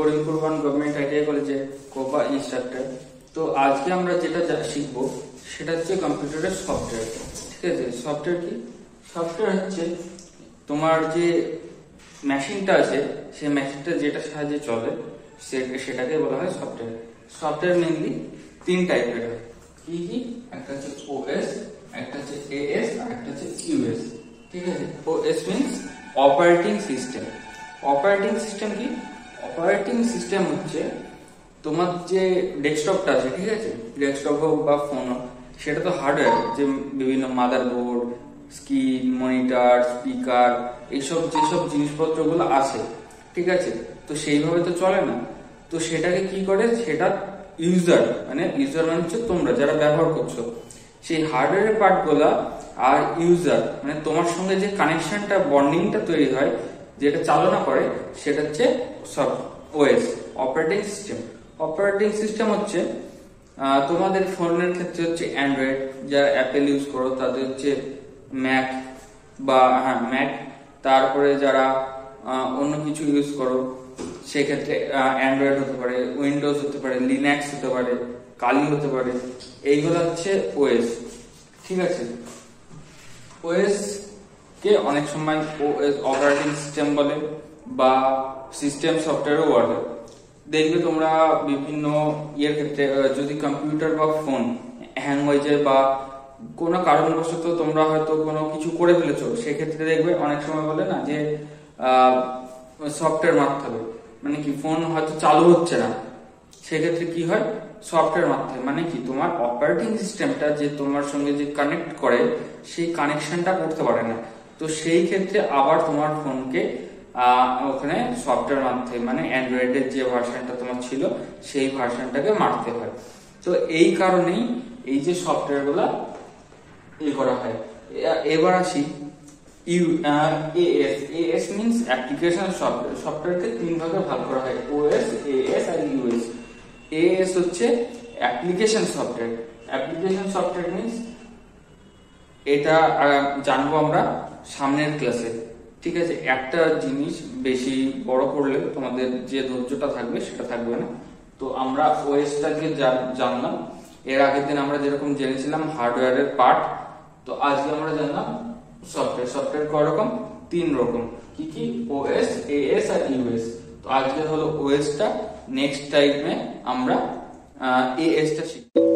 Karimpur government ITI কলেজে Copa instructor. তো আজকে আমরা যেটা শিখবো সেটা হচ্ছে কম্পিউটারের সফটওয়্যার। ঠিক আছে, সফটওয়্যার কি? সফটওয়্যার হচ্ছে তোমার যে মেশিনটা আছে সেই মেশিনটা যেটা সাহায্যে চলে সেটাকে বলা হয় সফটওয়্যার। সফটওয়্যার মেইনলি তিন টাইপের হয়। কি কি? একটা হচ্ছে ওএস, একটা হচ্ছে এএস, আর একটা হচ্ছে ইউএস। ঠিক আছে, OS means operating system. Operating system কি? অপারেটিং সিস্টেম হচ্ছে তোমার যে ডেস্কটপটা আছে, ঠিক আছে, ডেস্কটপ হোক বা ফোন হোক, সেটা তো হার্ডওয়্যার, যে বিভিন্ন মাদারবোর্ড, স্ক্রিন, মনিটর, স্পিকার, এইসব যেসব জিনিসপত্রগুলো আছে, ঠিক আছে, তো সেইভাবে তো চলে না। তো সেটাকে কি করে, সেটা ইউজার মানে হচ্ছে তোমরা যারা ব্যবহার করছো, সেই হার্ডওয়্যারের পার্টগুলা আর ইউজার মানে তোমার সঙ্গে যে কানেকশনটা, বন্ডিংটা তৈরি হয়, যেটা চালনা করে, সেটা হচ্ছে OS, operating system. Operating system হচ্ছে তোমাদের ফোনের ক্ষেত্রে হচ্ছে অ্যান্ড্রয়েড, যারা অ্যাপেল ইউজ করো তাদের হচ্ছে ম্যাক বা ম্যাক। তারপরে যারা অন্য কিছু ইউজ করো সেক্ষেত্রে অ্যান্ড্রয়েড হতে পারে, উইন্ডোজ হতে পারে, লিনাক্স হতে পারে, কালি হতে পারে। এইগুলো হচ্ছে ওএস। ঠিক আছে, ওএস কে অনেক সময় ওএস অপারেটিং সিস্টেম বলে বা সিস্টেম সফটওয়্যারও বলে। দেখবে তোমরা বিভিন্ন ইয়ের ক্ষেত্রে, যদি কম্পিউটার বা ফোন হ্যাং হয়ে যায় বা কোনো কারণবশত তোমরা হয়তো কোনো কিছু করে ফেলেছো, সেক্ষেত্রে দেখবে অনেক সময় বলে না যে সফটওয়্যার মারতে হবে। মানে কি, ফোন হয়তো চালু হচ্ছে না, সেক্ষেত্রে কি হয়, সফটওয়্যার মারতে হয়। মানে কি, তোমার অপারেটিং সিস্টেমটা যে তোমার সঙ্গে যে কানেক্ট করে, সেই কানেকশনটা করতে পারে না। তো সেই ক্ষেত্রে আবার তোমার ফোনকে ওখানে সফটওয়্যার মারতে হয়, মানে অ্যান্ড্রয়েডের যে ভার্সনটা তোমার ছিল সেই ভার্সনটাকে মারতে হয়। তো এই কারণেই এই যে সফটওয়্যার গুলা করা হয়। এবার আসি AS. AS means application software. সফটওয়্যারকে তিন ভাগে ভাগ করা হয়, ওএস, এএস আর ইউএস। এএস হচ্ছে application software. Application software means, এটা জানবো আমরা সামনের ক্লাসে। ঠিক আছে, একটা জিনিস বেশি বড় করলে তোমাদের যে ধৈর্যটা থাকবে সেটা থাকবে না। তো আমরা ওএসটাকে জানলাম। এর আগের দিন আমরা যেরকম জেনেছিলাম হার্ডওয়্যারের পার্ট, তো আজকে আমরা জানলাম সফটওয়্যার। সফটওয়্যার কয় রকম? তিন রকম। কি কি? ওএস, এএস আর ইউএস। তো আজকে হলো ওএসটা, নেক্সট টাইমে আমরা এএসটা শিখব।